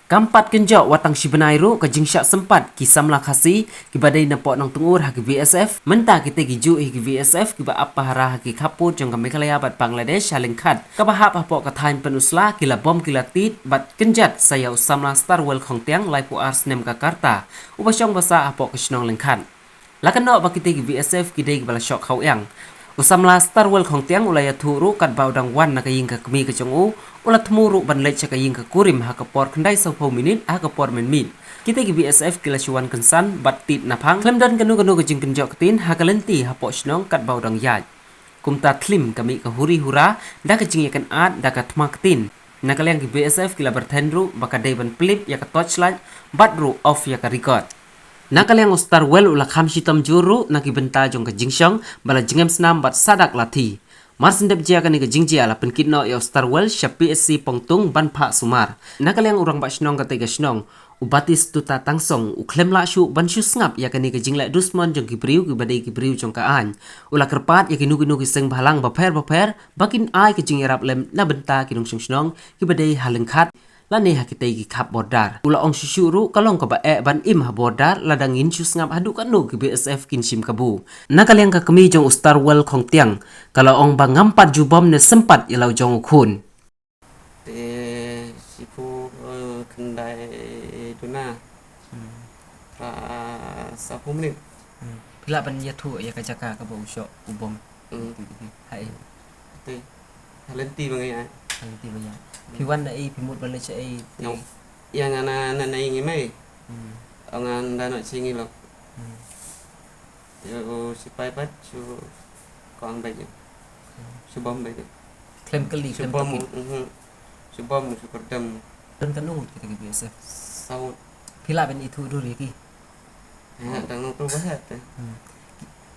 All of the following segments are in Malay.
Kampat kenjok watang sibenairu ke jingsyak sempat kisam lakasi kibadai napok nang tungur haki BSF menta kita giju haki BSF kiba apa hara haki kaput jong kami kalaya bat Bangladesh halingkat kabahap apok katain penusla kila bom kila tit bat kenjat saya usamla Starwell Khongtiang laipu ars nem Jakarta ubasyong basa apok kesnong lingkat lakan nok bakite ki BSF kidai kibala syok khau yang usamla Starwell Khongtiang ulaya thuru kat baudang wan nakaying ka kemi kecungu ulat temuru ban lech kaying ka kurim ha kapor kendai 10 minit ha kapor min kita ki BSF kila syuan kensan bat tit napang klemdan kanu ke jing kenjok ketin ha kalenti ha pok snong kat baudang yaj kumta tlim kami ka huri hura da ka jing yakan ad da ka tmak tin nakaliang ki BSF kila bertendru baka ban plip ya ka torchlight batru off ya ka record nakaliang Starwell ula kham sitam juru nakibenta jong ka jingsyong bala jingem snam bat sadak lati Marsendep jia kani ke jingjia la penkit no yo Starwell syapi SC pongtung ban pak sumar nakaliang urang bak snong ka tega snong ubatis tuta tangsong uklem la syu ban syu ngap ya kani ke jinglek dusmon jong kibriu ki badai kibriu jong ka an ula kerpat ya kinu seng balang baper bakin ai ke jing erap lem na benta kinung snong ki badai halengkhat lani hakitay gi kap bordar ula ong syuru kalong ka bae ban im ha bordar ladangin syus ngap hadu kanu ki BSF kinsim kabu nakaliang ka kemi jong Starwell Khongtiang kalau ong bang ngampat jubom ne sempat ilau jong khun sipu kendai duna pra 10 menit pila pan ya thu ya ka jaka ka bo usyo ubom hai te halenti bangai nanti banyak piwan dai pimut balik ai yang anak ini mai orang dah nak singi lo yo si pai pat su kon baik su bom baik klaim kali klaim bom takit su bom su kordam dan kanu kita ki biasa sau pila ben itu dulu ki dang nong tu bahat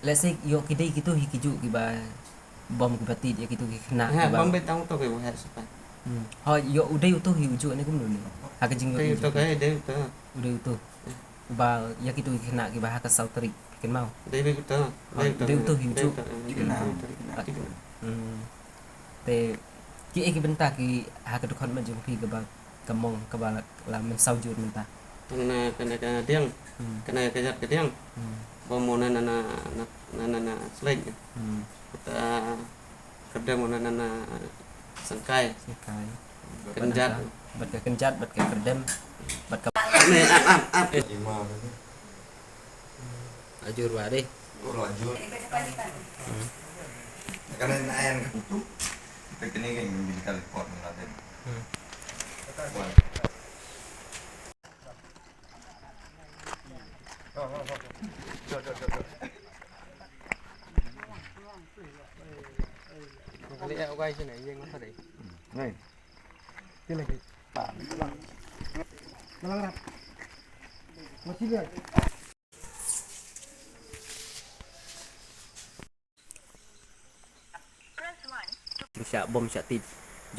let's say yo kidai gitu hikiju ki ba bom ki batit ya gitu ki kena bom betang tu ke bahat siapa ho yo udah utuh hiju ni kum dulu ha jing yo tu ke dia tu udah utuh ba ya gitu ki kena ki ba ha ka sauteri ken mau dia tu dia utuh hiju te ki ki benta ki ha ka dukhan ma jong pi ka ba kamong ka ba la men saujur menta kena tiang kena kejat ke tiang bomonan nana selain kita kerja nana sangkai kenjat bat ka kenjat bat ka kerdem bat ka ajur wa deh lanjut karena ayan keputu kita ini kan medical report meladen kali ya quay trên này riêng nó phải đấy này cái này tạm malang rap masih lihat sya bom sya tit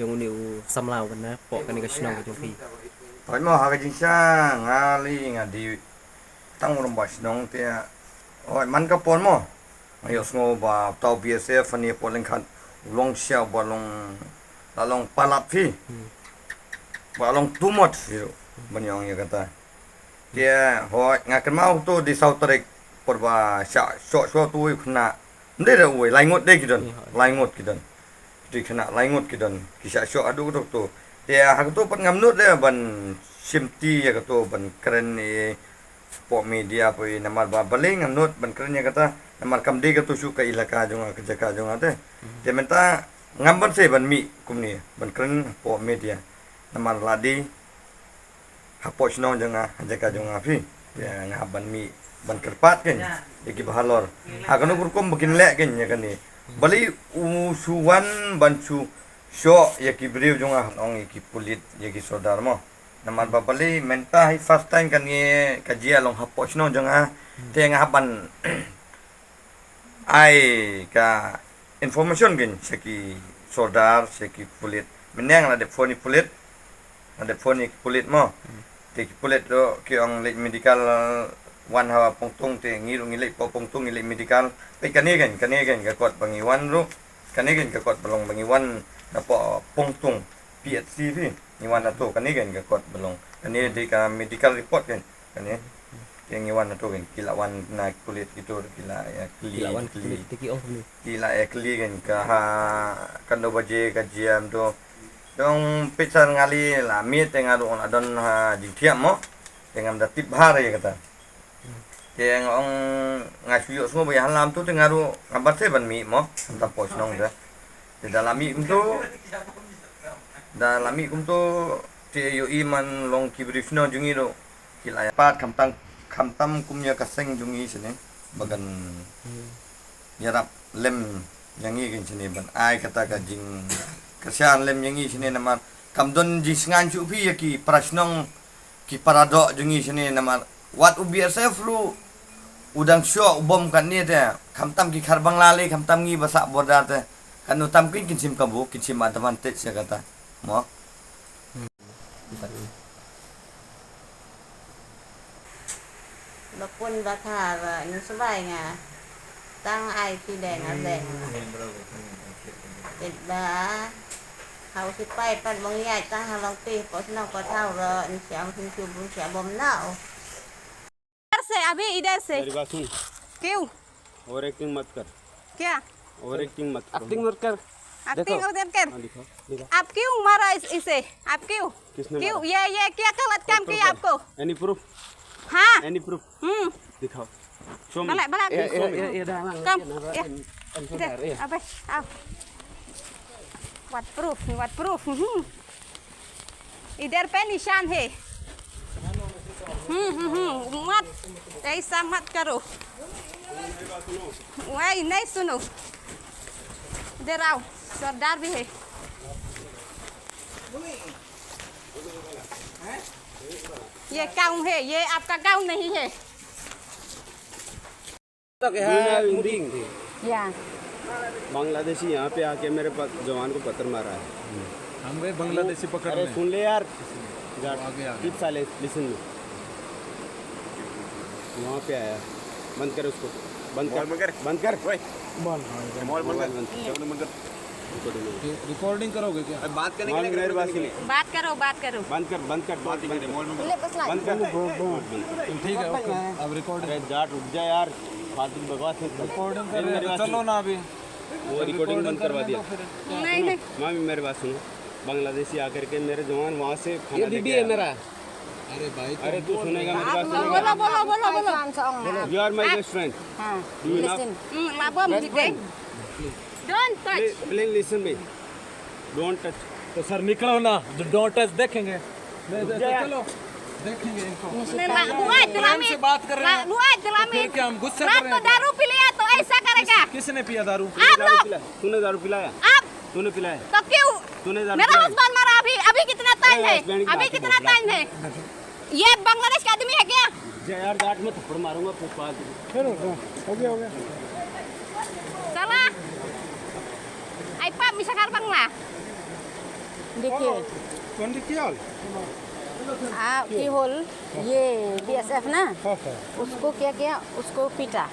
jong niu samlau kan na pok kan ka snong ka jong pi hỏi mà hai cái chính xác ngali ngadi tăng một bài nông thì hỏi man cái pon mo ayo smo ba tàu BSF ni polen khan long xiao ba long palat phi ba long tumot phi banyong ya kata dia hỏi ngakan mau tu di sauterik por ba sya so tu khna ndai ra oi lai ngot dei kidan lai ngot kidan di khna lai ngot kidan kisah so adu tu dia hak tu pat ngamnut le ban simti ya tu ban keren ni po media po namar ba baling ngamnut ban keren ya kata namar kamdi ka tu suka ilaka jonga kerja ka jonga te dia minta ngamban se ban mi kumni ban keren po media namar ladi hapo sno jonga jaga jonga fi ya ngaban mi ban kerpat kan iki bahalor hakano kurkum bikin lek kan ya kan ni bali usuwan ban su so ya kibriu jonga ong iki pulit ya ki sodar mo namar babali menta hi first time kan ye kajia long hapo sno jonga te ngaban ai ka information gen seki sodar seki pulit meneng la de phone pulit ada phone pulit mo te pulit do ki ong lek medical wan hawa pongtung te ngilu ngilek po pongtung ngilek medical te kanigen ka kot bangiwan ru kanigen ka kot balong bangiwan na po pongtung PHC fi ngiwan na to kani kan ka kot belong kani di ka medical report kan kani yang ngiwan na to kan kilawan na kulit itu kila ya kli kila kli kan ka ha kan do baje ka jiam to dong pisan ngali la mi tengah do on adon ha jitiam mo dengan datip hari kata yang ong ngasuyo semua bayar halam tu tengah do ngabar se ban mi mo entah pos nong dah di dalam mi tu te yo iman long kibrif no jungi do kila pat kamtam kumnya kaseng jungi sini bagan yarap lem yang ini sini ban ai kata kajing kasihan lem yang ini sini nama kamdon jisngan cupi ya ki prasnong ki paradok jungi sini nama wat ubi SF lu udang syok bom kan ni teh kamtam ki kharbang lali kamtam ngi basak borda teh kan utam kin kinsim kabu kinsim advantage ya kata mo Bapun bakar ini sebainya tang ai ti đèn ở đèn ít ba hậu si pai pan bong nhai ta ha long ti po sno ko thau ro in siam thun chu bu sia bom nao इधर से अभी इधर से मेरी बात सुन क्यों over acting मत कर क्या ओवर एक्टिंग मत एक्टिंग मत कर एक्टिंग और कर दिखाओ दिखाओ आप क्यों मारा इसे आप क्यों किसने क्यों ये क्या गलत काम किया आपको एनी प्रूफ हाँ एनी प्रूफ दिखाओ शो मी भला भला कम इधर अबे आओ what proof इधर पे निशान है मत ऐसा मत करो वही नहीं सुनो इधर आओ सरदार भी है ये गाँव है ये आपका गाँव नहीं है या बांग्लादेशी यहाँ पे आके मेरे जवान को पत्थर मारा है हम गए बांग्लादेशी अरे पकड़ने सुन ले यार आगे आगे किस साले लिसन में वहाँ पे आया बंद कर उसको बंद कर मोबाइल बंद रिकॉर्डिंग करोगे क्या बात करने के लिए मेरे पास नहीं बात करो बंद कर बंद कर ठीक है ओके अब रिकॉर्डिंग अरे जाट रुक जा यार फालतू बकवास मत कर रिकॉर्डिंग कर रहे हैं चलो ना अभी वो रिकॉर्डिंग बंद करवा दिया नहीं नहीं मामी मेरे बात सुनो बांग्लादेशी आकर के मेरे जवान वहाँ से खाना लेके आया मेरा अरे भाई अरे तू सुनेगा मेरी बात बोलो बोलो बोलो बोलो you are my best friend हाँ डू यू नो लाबम दीजिए don't touch please listen me don't touch तो सर निकलो ना डोंट टच देखेंगे चलो देखेंगे इनको से बात कर रहे हैं फिर क्या हम गुस्सा कर रहे हैं दारू पी लिया तो ऐसा करेगा किसने पिया दारू तूने दारू पिलाया आप तूने पिलाया तो क्यों तूने दारू मेरा पिलाया हस्बैंड मारा अभी कितना टाइम है husband की अभी बात कितना बोल टाइम है ये बांग्लादेश का आदमी है क्या जय यार जाट में थप्पड़ मारूंगा फिर फालतू हो गया salah ai pak bisa karbang lah देखिए कौन किया की होल ये बीएसएफ ना उसको क्या किया उसको पीटा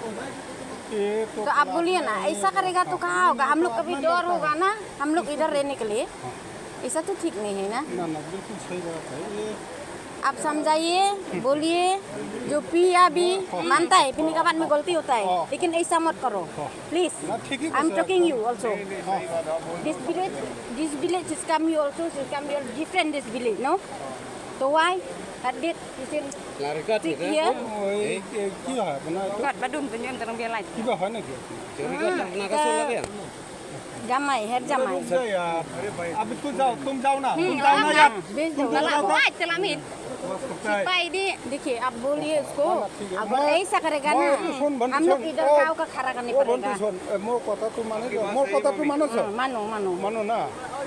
तो आप बोलिए ना ऐसा करेगा तो कहाँ होगा हम लोग कभी डर होगा ना हम लोग इधर रहने के लिए ऐसा तो ठीक नहीं है ना बिल्कुल सही बात है ये आप समझाइए बोलिए जो पिया भी मानता है पीने का बाद में गलती होता है लेकिन ऐसा मत करो please I am talking you also this village is come here also is come here different this village no so why that did is in stick here क्या है बना Kod badum tunjuk terang biar lain क्या है ना क्या जमाई है जमाई यार अरे भाई अब तुम जाओ ना भेज दो Kalau buat celamin सिपाही दी देखिए आप बोलिए उसको अगर ऐसा करेगा ना हम लोग इधर गाँव का खड़ा करने पड़ेगा মোৰ কথাটো মানো मानो मानो মানো না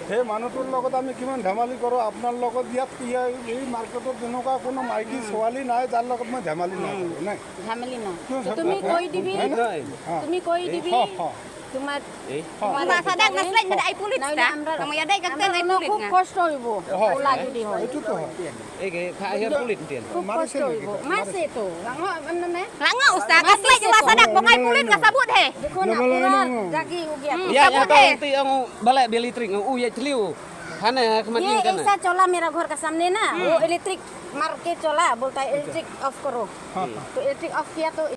সেই মানুহটোৰ লগত আমি কিমান ধেমালি কৰোঁ আপোনাৰ লগত ইয়াত এই মাৰ্কেটত তেনেকুৱা কোনো মাইকী ছোৱালী নাই যাৰ লগত মই ধেমালি নকৰোঁ নাই झमेली ना तो तुम्हें कोई दिवी তোমার Masa dah ngasih ada ai pulit dah. Kamu ada kata ai pulit খুব ngah. কষ্ট হইব ওলা যদি হয় এইটোতো হয় খুব কষ্ট হইব মাসে তো মানে Langa ustaz ngasih jelas ada kong ai pulit nggak sabut he. দেখো না পুরা জাকি हो गया Sabut he. ang balai beli tring ya celiu खाना है ये मशीन करना ऐसा चला मेरा घर का सामने ना, वो इलेक्ट्रिक मार के चला, बोलता है इलेक्ट्रिक ऑफ करो, तो इलेक्ट्रिक ऑफ किया तो